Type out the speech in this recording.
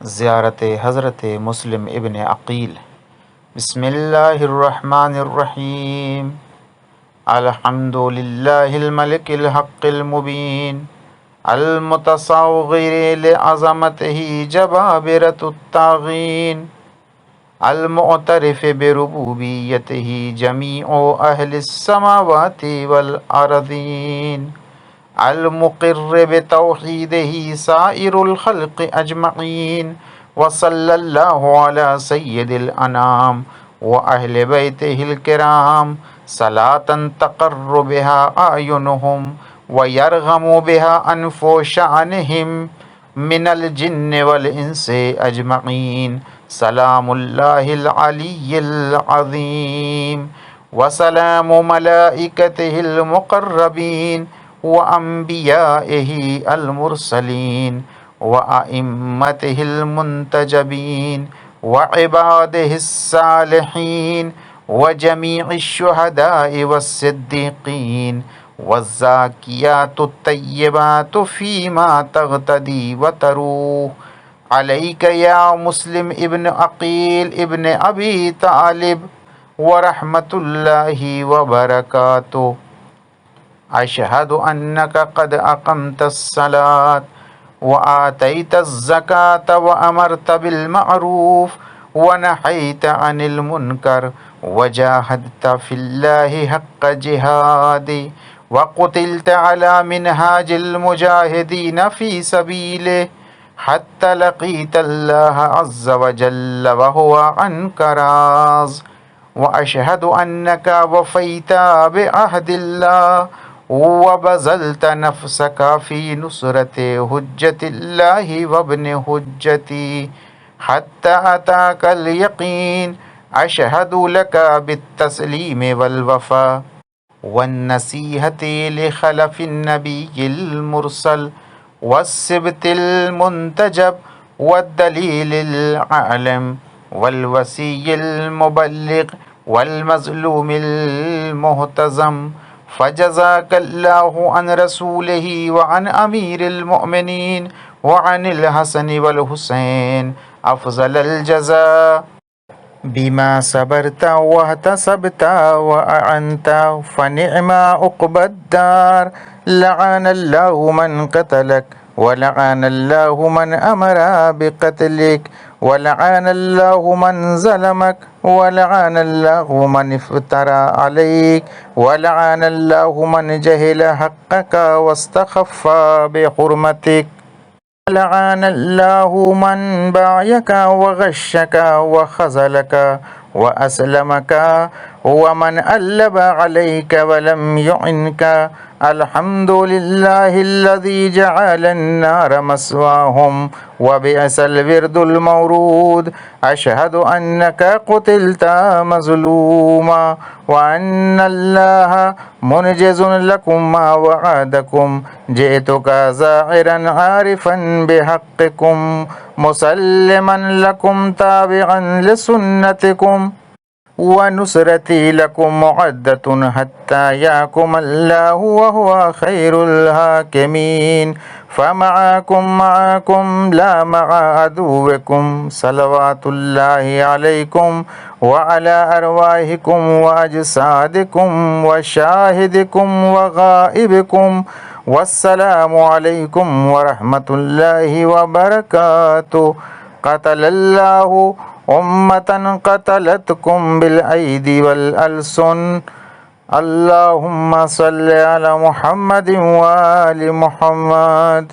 ज़ियारत हज़रत मुस्लिम इब्न अक़ील। बिस्मिल्लाहिर्रहमानिर्रहीम। अल्हम्दुलिल्लाहिल मलिकिल हक़्क़िल मुबीन अल मुतसव्विरि लिअज़मतिही जबाबिरतुत ताग़ीन अल मुअतरिफ़ि बिरुबूबिय्यतिही जमीउ अहलिस समावाति वल अर्ज़ीन अल मुक़िर्रि बितौहीदिही साइरुल ख़ल्क़ि अजमईन व सल्लल्लाहु अला सय्यिदिल अनाम व अहलि बैतिहिल किराम सलातन तक़र्रु बिहा आयुनुहुम व यरग़मु बिहा अनफ़ु शअनिहिम मिनल जिन्नि वल इंसि अजमईन। सलामुल्लाहिल अलिय्यिल अज़ीम व सलामु मलाइकतिहिल मुक़र्रबीन व अंबियाइही अल मुरसलीन व अइम्मतिहिल मुंतजबीन व इबादिहिस सालिहीन व जमीइश शुहदाइ वस्सिद्दीक़ीन वज़्ज़ाकियातुत तय्यिबातु फ़ीमा तग़तदी व तरूह अलैक या मुस्लिम इब्न अक़ील इब्न अबी तालिब व रहमतुल्लाहि व बरकातुहू। अशहदु अन्नक क़द अक़मतस सलात व आतैतज़ ज़कात व अमरत बिल मअरूफ़ व नहैत अनिल मुनकर व जाहदत फ़िल्लाहि हक़्क़ जिहादि व क़ुतिलत अला मिनहाजिल मुजाहिदीन फ़ी सबीलिहि हत्ता लक़ीतल्लाह अज़्ज़ व जल्ल व हुवा अन्क राज़। व अशहदु अन्नक वफ़ैत बिअहदिल्लाह व बज़ल्त नफ़्सक फ़ी नुसरति हुज्जतिल्लाहि व इब्नि हुज्जती हत्ता अताकल यक़ीन। अशहदु लक बित्तस्लीमि वल वफ़ा वन नसीहति लिख़लफ़िन नबिय्यिल मुरसल वस्सिब्तिल मुंतजब वद्दलीलिल आलिम वल वसीय्यिल मुबल्लिग़ वल मज़लूमिल मुहतज़म फ़जज़ाकल्लाहु अन रसूलिही व अन अमीरिल मुअमिनीन व अनिल हसन वल हुसैन अफ़ज़लल जज़ा बिमा सबरता वहतसबता व अअनता फ़निअमा उक़बद्दार। लअनल्लाहु मन क़तलक व लअनल्लाहु मन अमरा बिक़त्लिक व लअनल्लाहु मन ज़लमक व लअनल्लाहु मन इफ़्तरा अलैक व लअनल्लाहु मन जहिल हक़्क़क वस्तख़फ़्फ़ा बिहुर्मतिक व लअनल्लाहु मन बायक व गश्शक व ख़ज़लक व असलमक व मन अल्लब अलैक व लम युइनक। अल्हम्दुलिल्लाहिल्लज़ी जअलन नार मस्वाहुम व बिअसल विर्दुल मौरूद। अशहदु अन्नक क़ुतिलत मज़लूमा व अन्नल्लाह मुनजिज़ुन लकुम मा वअदकुम जिअतुक ज़ाहिरन आरिफ़न बिहक़्क़िकुम मुसल्लिमन लकुम ताबिअन लिसुन्नतिकुम व नुसरती लकुम मुअद्दतुन हत्ता याकुमल्लाहु व हुवा खैरुल हाकिमीन। फमअकुम ला मअ अदुव्विकुम सलवातुल्लाहि अलैकुम व अला अरवाहिकुम व अजसादिकुम व शाहिदिकुम व गाइबिकुम वस्सलामु अलैकुम व रहमतुल्लाहि व बरकातुहू। क़तलल्लाहु उम्मतन क़तलतकुम बिल ऐदि वल अलसन। अल्लाहुम्मा सल्लि अला मुहम्मदिन व आलि मुहम्मद।